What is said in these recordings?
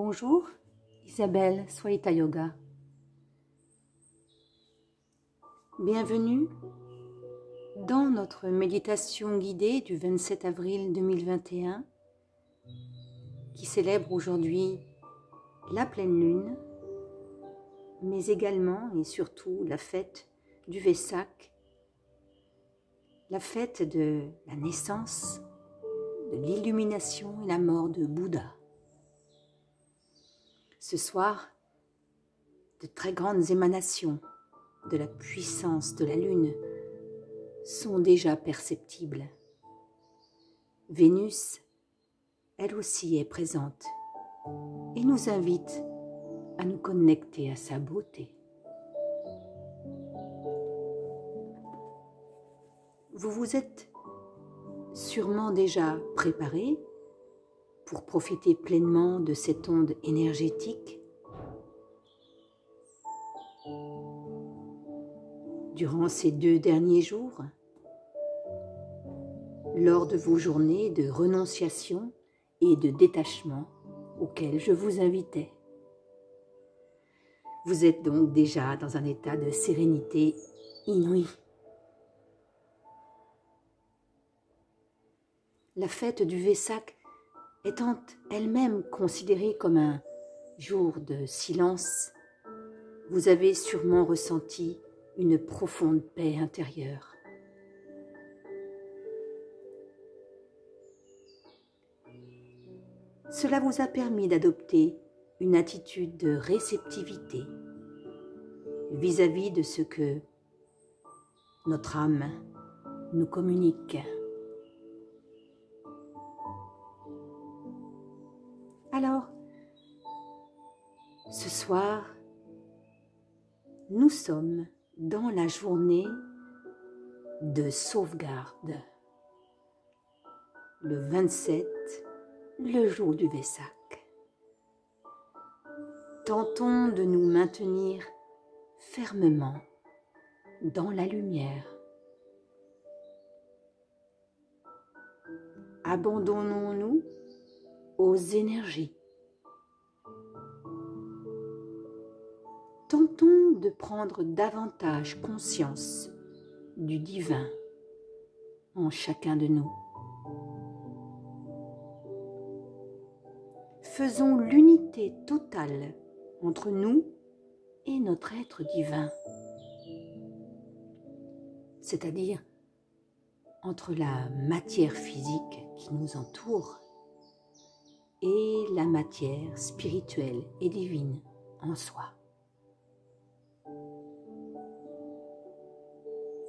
Bonjour, Isabelle Swaita Yoga. Bienvenue dans notre méditation guidée du 27 avril 2021 qui célèbre aujourd'hui la pleine lune, mais également et surtout la fête du Vesak, la fête de la naissance, de l'illumination et la mort de Bouddha. Ce soir, de très grandes émanations de la puissance de la lune sont déjà perceptibles. Vénus, elle aussi, est présente et nous invite à nous connecter à sa beauté. Vous vous êtes sûrement déjà préparé pour profiter pleinement de cette onde énergétique. Durant ces 2 derniers jours, lors de vos journées de renonciation et de détachement auxquelles je vous invitais. Vous êtes donc déjà dans un état de sérénité inouïe. La fête du Vesak étant elle-même considérée comme un jour de silence, vous avez sûrement ressenti une profonde paix intérieure. Cela vous a permis d'adopter une attitude de réceptivité vis-à-vis de ce que notre âme nous communique. Alors, ce soir, nous sommes dans la journée de sauvegarde, le 27, le jour du Vesak. Tentons de nous maintenir fermement dans la lumière. Abandonnons-nous aux énergies. Tentons de prendre davantage conscience du divin en chacun de nous. Faisons l'unité totale entre nous et notre être divin, c'est-à-dire entre la matière physique qui nous entoure et la matière spirituelle et divine en soi.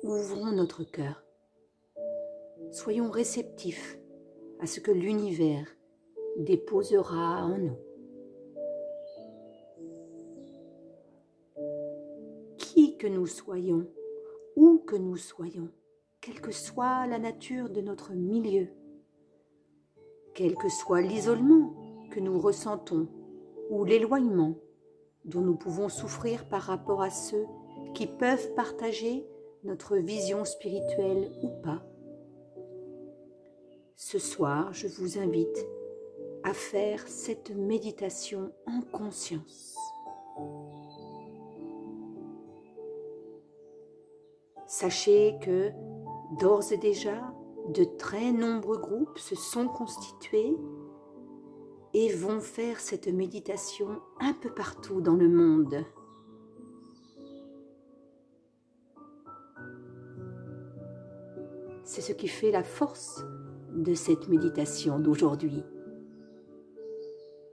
Ouvrons notre cœur. Soyons réceptifs à ce que l'univers déposera en nous. Qui que nous soyons, où que nous soyons, quelle que soit la nature de notre milieu, quel que soit l'isolement que nous ressentons ou l'éloignement dont nous pouvons souffrir par rapport à ceux qui peuvent partager notre vision spirituelle ou pas. Ce soir, je vous invite à faire cette méditation en conscience. Sachez que d'ores et déjà, de très nombreux groupes se sont constitués et vont faire cette méditation un peu partout dans le monde. C'est ce qui fait la force de cette méditation d'aujourd'hui.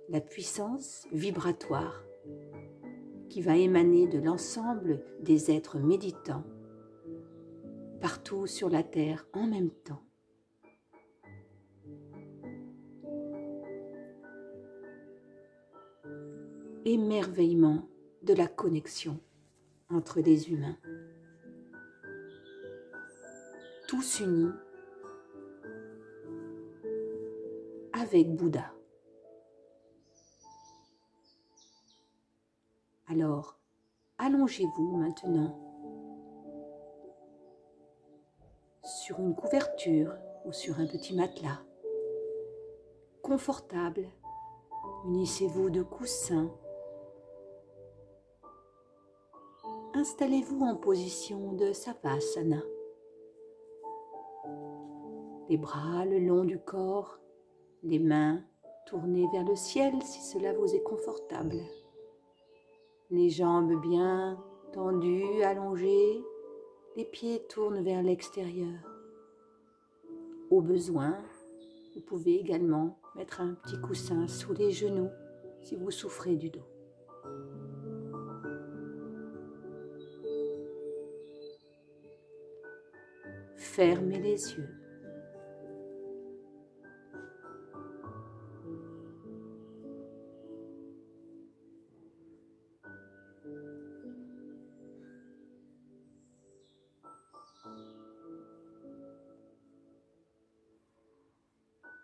La puissance vibratoire qui va émaner de l'ensemble des êtres méditants partout sur la terre en même temps. Émerveillement de la connexion entre les humains. Tous unis avec Bouddha. Alors, allongez-vous maintenant sur une couverture ou sur un petit matelas, confortable Munissez-vous de coussins. Installez-vous en position de Savasana. Les bras le long du corps, les mains tournées vers le ciel si cela vous est confortable. Les jambes bien tendues, allongées, les pieds tournent vers l'extérieur. Au besoin, vous pouvez également mettre un petit coussin sous les genoux si vous souffrez du dos. Fermez les yeux.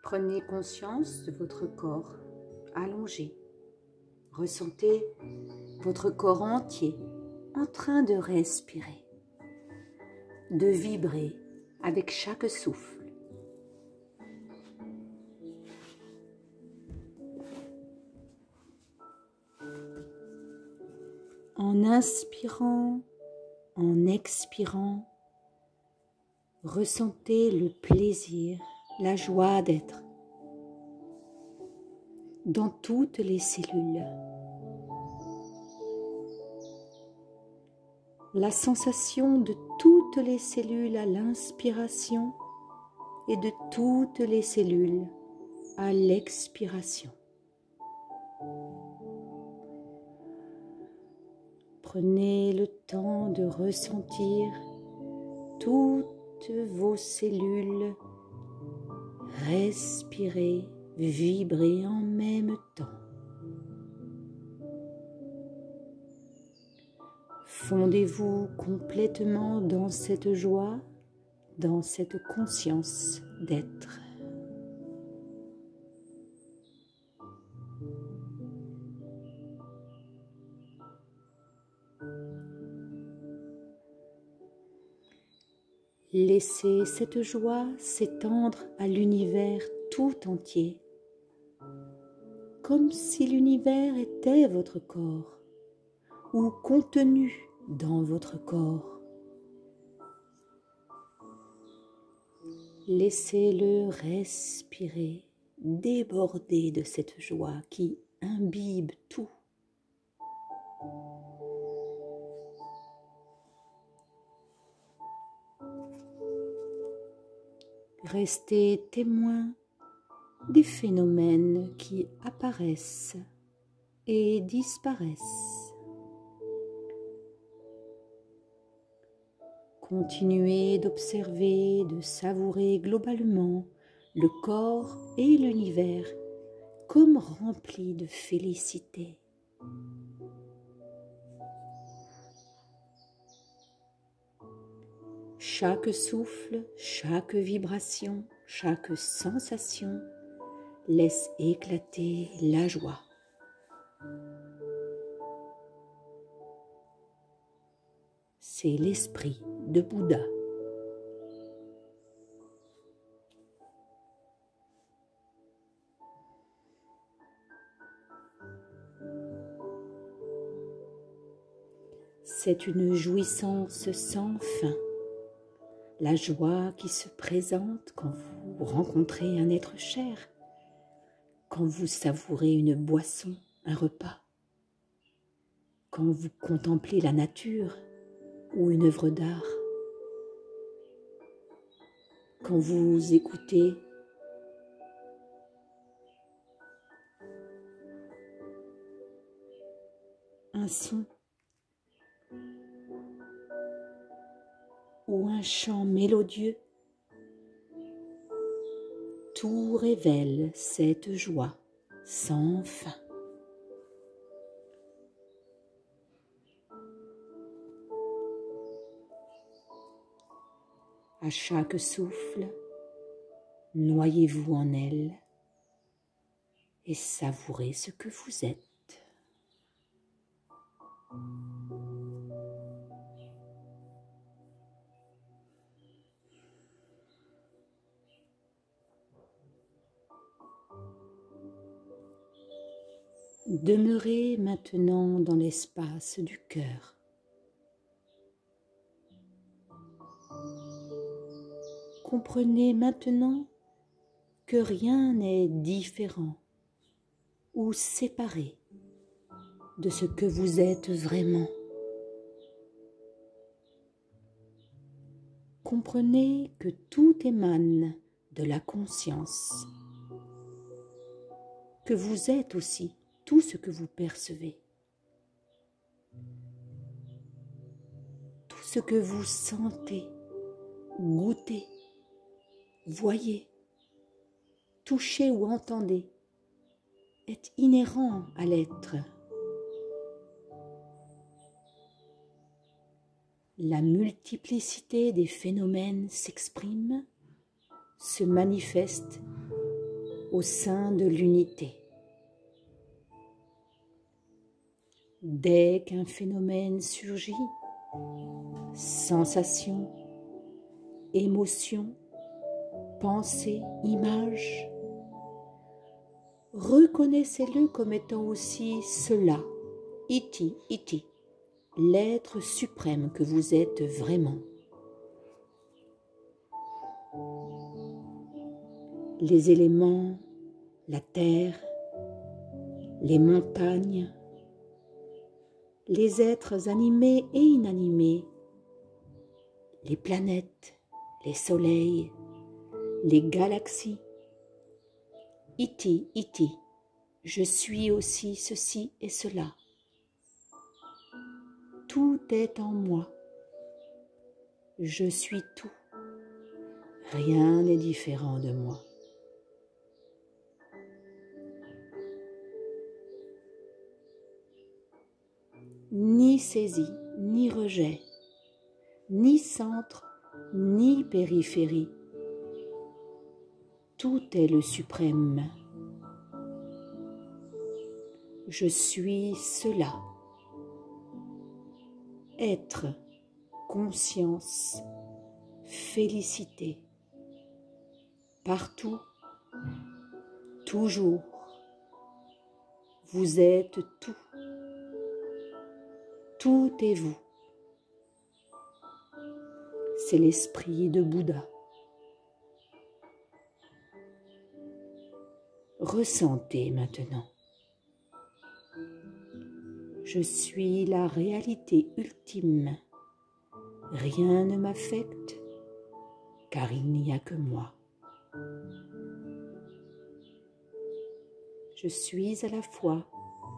Prenez conscience de votre corps allongé. Ressentez votre corps entier en train de respirer, de vibrer avec chaque souffle. En inspirant, en expirant, ressentez le plaisir, la joie d'être dans toutes les cellules. La sensation de toutes les cellules à l'inspiration et de toutes les cellules à l'expiration. Prenez le temps de ressentir toutes vos cellules respirer, vibrer en même temps. Fondez-vous complètement dans cette joie, dans cette conscience d'être. Laissez cette joie s'étendre à l'univers tout entier, comme si l'univers était votre corps ou contenu dans votre corps. Laissez-le respirer, déborder de cette joie qui imbibe tout. Restez témoin des phénomènes qui apparaissent et disparaissent. Continuez d'observer, de savourer globalement le corps et l'univers comme remplis de félicité. Chaque souffle, chaque vibration, chaque sensation laisse éclater la joie. C'est l'esprit de Bouddha. C'est une jouissance sans fin. La joie qui se présente quand vous rencontrez un être cher, quand vous savourez une boisson, un repas, quand vous contemplez la nature ou une œuvre d'art, quand vous écoutez un son ou un chant mélodieux, tout révèle cette joie sans fin. À chaque souffle, noyez-vous en elle et savourez ce que vous êtes. Demeurez maintenant dans l'espace du cœur. Comprenez maintenant que rien n'est différent ou séparé de ce que vous êtes vraiment. Comprenez que tout émane de la conscience, que vous êtes aussi tout ce que vous percevez, tout ce que vous sentez, goûtez, voyez, touchez ou entendez est inhérent à l'être. La multiplicité des phénomènes s'exprime, se manifeste au sein de l'unité. Dès qu'un phénomène surgit, sensation, émotion, pensée, image, reconnaissez-le comme étant aussi cela, iti, l'être suprême que vous êtes vraiment. Les éléments, la terre, les montagnes, les êtres animés et inanimés, les planètes, les soleils, les galaxies. Iti, je suis aussi ceci et cela. Tout est en moi. Je suis tout. Rien n'est différent de moi. Ni saisie, ni rejet, ni centre, ni périphérie. Tout est le suprême. Je suis cela. Être, conscience, félicité. Partout, toujours. Vous êtes tout. Tout est vous. C'est l'esprit de Bouddha. Ressentez maintenant. Je suis la réalité ultime. Rien ne m'affecte, car il n'y a que moi. Je suis à la fois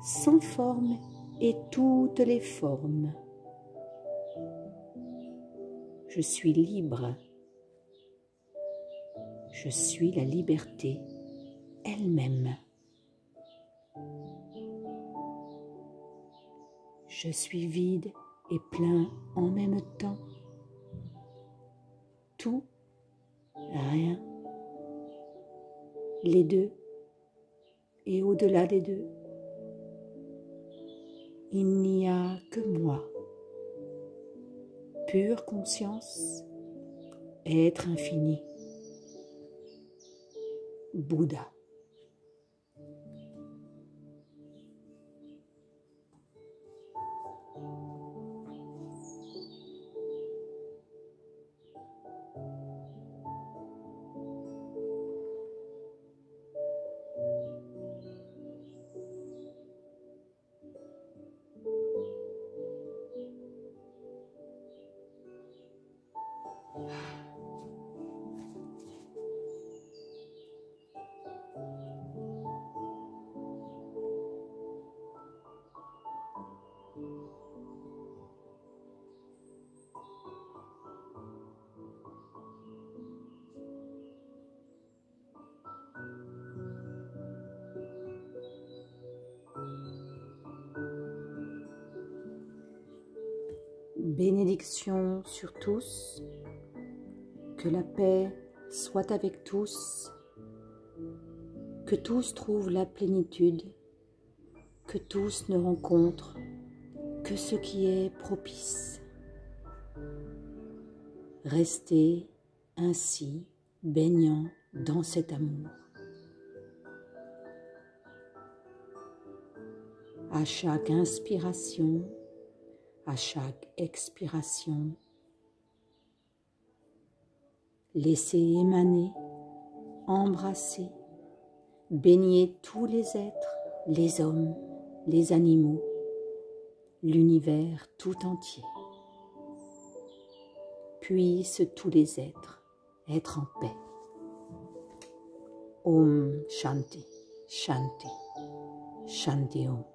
sans forme et toutes les formes. Je suis libre. Je suis la liberté elle-même. Je suis vide et plein en même temps. Tout, rien, les deux et au-delà des deux. Il n'y a que moi. Pure conscience, être infini. Bouddha. Bénédiction sur tous, que la paix soit avec tous, que tous trouvent la plénitude, que tous ne rencontrent que ce qui est propice. Restez ainsi baignant dans cet amour. À chaque inspiration, à chaque expiration, laissez émaner, embrasser, baigner tous les êtres, les hommes, les animaux, l'univers tout entier. Puissent tous les êtres être en paix. Om Shanti, Shanti, Shanti Om.